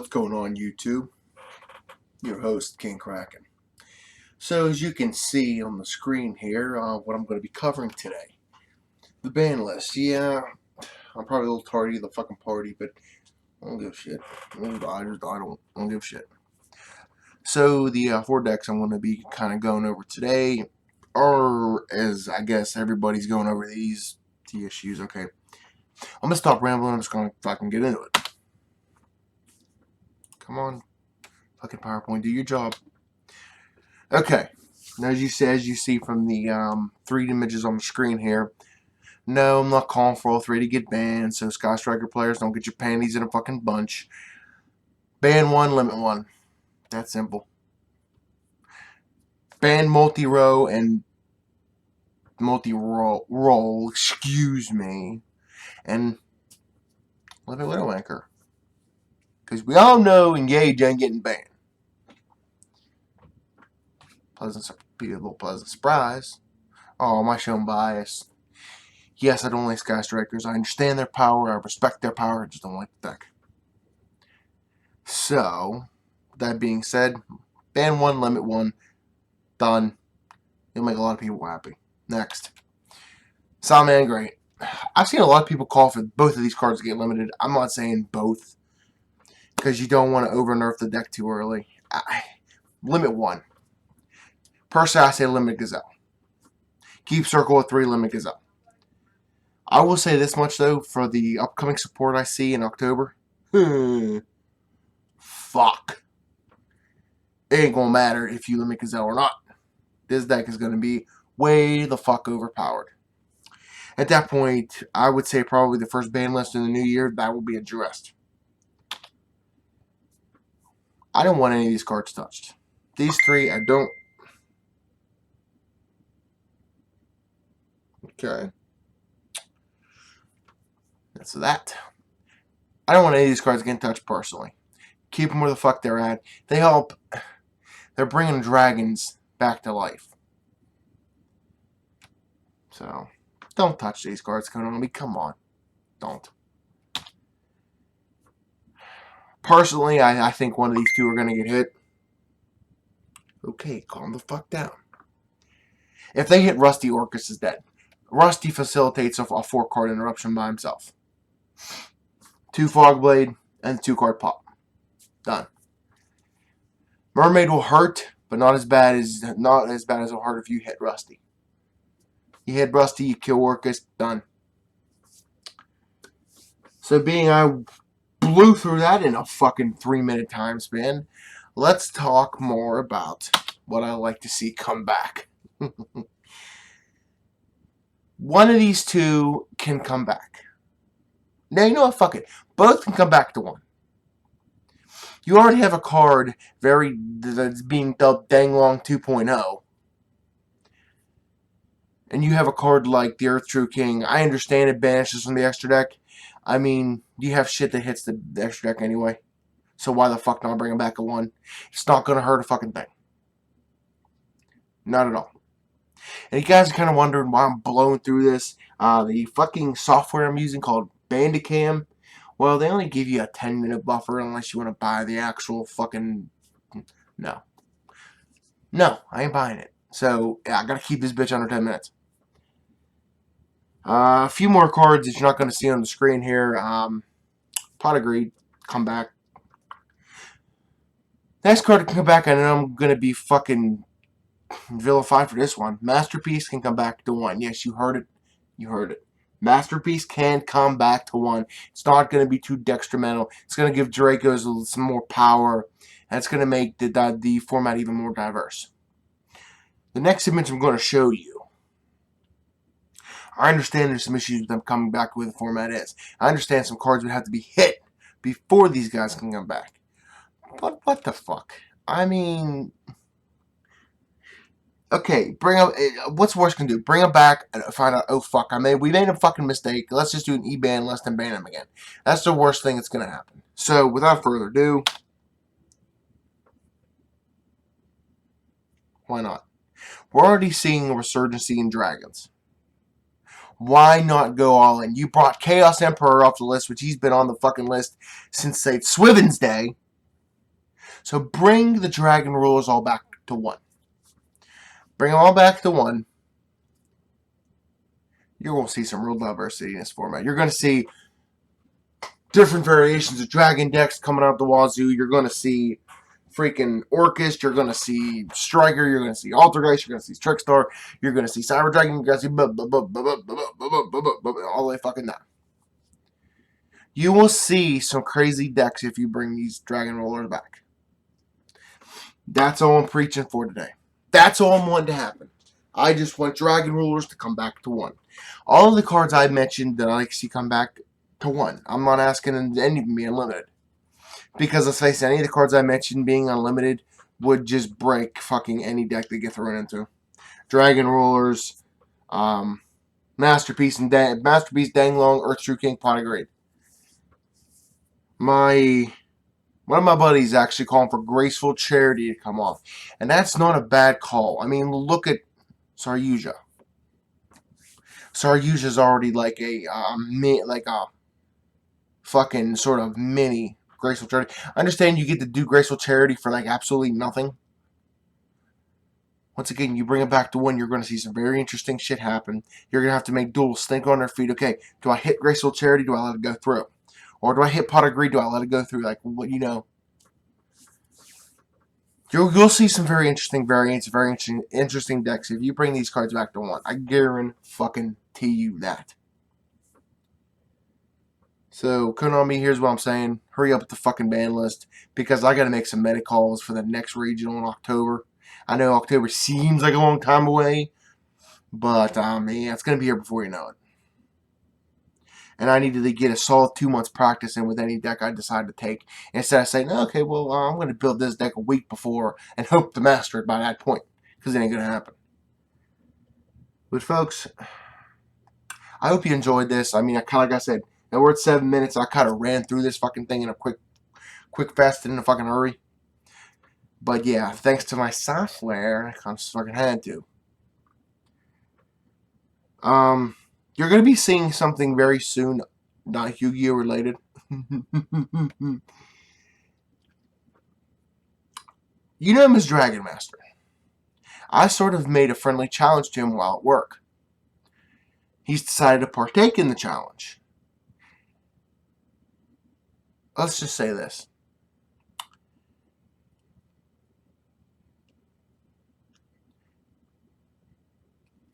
What's going on, YouTube? Your host, King Kraken. So, as you can see on the screen here, what I'm going to be covering today. The ban list. Yeah, I'm probably a little tardy to the fucking party, but I don't give a shit. I don't give a shit. So, the 4 decks I'm going to be kind of going over today, or as I guess everybody's going over these issues, okay. I'm going to stop rambling, I'm just going to fucking get into it. Come on, fucking PowerPoint, do your job. Okay, as you see from the 3 images on the screen here, no, I'm not calling for all 3 to get banned, so Sky Striker players, don't get your panties in a fucking bunch. Ban 1, limit 1. That's simple. Ban multi-row and multi-roll, excuse me, and limit Widow Anchor. Because we all know Engage ain't getting banned. Be a little pleasant surprise. Oh, my shown bias. Yes, I don't like Sky Strikers. I understand their power. I respect their power. I just don't like the deck. So, that being said, ban 1, limit 1. Done. It'll make a lot of people happy. Next. Salman, great. I've seen a lot of people call for both of these cards to get limited. I'm not saying both, because you don't want to over-nerf the deck too early. Limit 1. Personally, I say limit Gazelle. Keep Circle with 3, limit Gazelle. I will say this much, though, for the upcoming support I see in October. Fuck. It ain't gonna matter if you limit Gazelle or not. This deck is gonna be way the fuck overpowered. At that point, I would say probably the first ban list in the new year, that will be addressed. I don't want any of these cards touched. These 3, I don't. Okay. That's that. I don't want any of these cards getting touched personally. Keep them where the fuck they're at. They help. They're bringing dragons back to life. So, don't touch these cards coming on me. Come on. Don't. Personally, I think one of these 2 are going to get hit. Okay, calm the fuck down. If they hit Rusty, Orcus is dead. Rusty facilitates a 4-card interruption by himself. 2 Fogblade and 2-card pop. Done. Mermaid will hurt, but not as bad as it'll hurt if you hit Rusty. You hit Rusty, you kill Orcus, done. So being I blew through that in a fucking 3-minute time span, let's talk more about what I like to see come back. One of these 2 can come back. Now, you know what? Fuck it. Both can come back to 1. You already have a card that's being dubbed Danglong 2.0. And you have a card like the Earth True King. I understand it banishes from the extra deck. I mean, you have shit that hits the extra deck anyway. So why the fuck not bring it back at 1? It's not going to hurt a fucking thing. Not at all. And you guys are kind of wondering why I'm blowing through this. The fucking software I'm using called Bandicam, well, they only give you a 10-minute buffer unless you want to buy the actual fucking... No. No, I ain't buying it. So, yeah, I gotta keep this bitch under 10 minutes. A few more cards that you're not going to see on the screen here. Pot of Greed, come back. Next card to come back, I know I'm going to be fucking vilified for this one. Masterpiece can come back to 1. Yes, you heard it. You heard it. Masterpiece can come back to 1. It's not going to be too detrimental. It's going to give Dracos some more power. And it's going to make the format even more diverse. The next image I'm going to show you. I understand there's some issues with them coming back the way the format is. I understand some cards would have to be hit before these guys can come back. But what the fuck? I mean... Okay, what's worse can do? Bring them back and find out, oh fuck, we made a fucking mistake. Let's just do an E-ban list and ban them again. That's the worst thing that's going to happen. So, without further ado, why not? We're already seeing a resurgency in dragons. Why not go all in? You brought Chaos Emperor off the list, which he's been on the fucking list since, say, Swiven's day. So bring the dragon rulers all back to 1. Bring them all back to 1. You're going to see some real diversity in this format. You're going to see different variations of dragon decks coming out the wazoo. You're going to see freaking Orcust. You're going to see Striker. You're going to see Altergeist. You're going to see Trickstar. You're going to see Cyber Dragon. You're going to see all the way fucking down. You will see some crazy decks if you bring these dragon rollers back. That's all I'm preaching for today. That's all I'm wanting to happen. I just want dragon rulers to come back to 1. All of the cards I mentioned that I like to see come back to 1. I'm not asking any of them be unlimited. Because let's face it, any of the cards I mentioned being unlimited would just break fucking any deck they get thrown into. Dragon Rulers, Masterpiece, Danglong, Earth True King, Pot of Greed. One of my buddies actually calling for Graceful Charity to come off. And that's not a bad call. I mean, look at Saryuja. Saryuja's already like a fucking sort of mini Graceful Charity. I understand you get to do Graceful Charity for like absolutely nothing. Once again, you bring it back to 1, you're going to see some very interesting shit happen. You're going to have to make duels think on their feet. Okay, do I hit Graceful Charity? Do I let it go through? Or do I hit Pot of Greed? Do I let it go through? Like, what, You'll see some very interesting variants, very interesting decks if you bring these cards back to 1. I guarantee you that. So, Konami, here's what I'm saying. Hurry up with the fucking ban list, because I got to make some meta calls for the next regional in October. I know October seems like a long time away, but yeah, it's going to be here before you know it. And I needed to get a solid 2 months practice in with any deck I decide to take, instead of saying, okay, well, I'm going to build this deck a week before and hope to master it by that point, because it ain't going to happen. But folks, I hope you enjoyed this. I mean, like I said, now we're at 7 minutes. I kind of ran through this fucking thing in a quick, fast, and in a fucking hurry. But yeah, thanks to my software, I kind of fucking had to. You're going to be seeing something very soon, not Yu-Gi-Oh related. You know him as Dragon Master. I sort of made a friendly challenge to him while at work. He's decided to partake in the challenge. Let's just say this.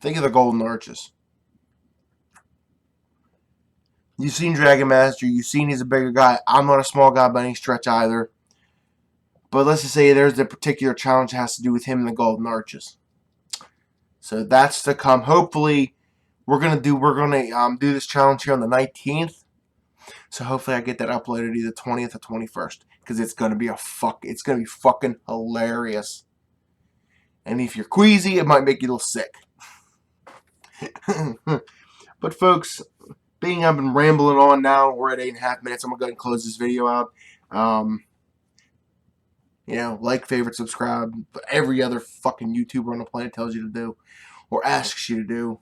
Think of the Golden Arches. You've seen Dragon Master. You've seen he's a bigger guy. I'm not a small guy by any stretch either. But let's just say there's a particular challenge that has to do with him and the Golden Arches. So that's to come. Hopefully, we're gonna do this challenge here on the 19th. So hopefully I get that uploaded either 20th or 21st, because it's gonna be fucking hilarious. And if you're queasy, it might make you a little sick. But folks, being I've been rambling on now, we're at 8.5 minutes. I'm gonna go ahead and close this video out. Like, favorite, subscribe, but every other fucking YouTuber on the planet tells you to do, or asks you to do.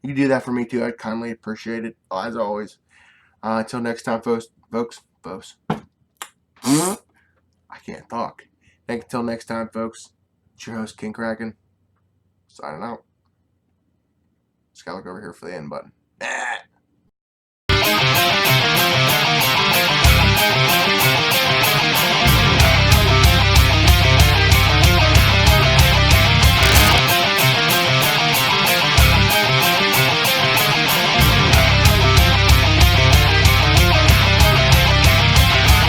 You can do that for me too. I'd kindly appreciate it, as always. Until next time, folks. I can't talk. Until next time, folks. It's your host, King Kraken. Signing out. Just gotta look over here for the end button.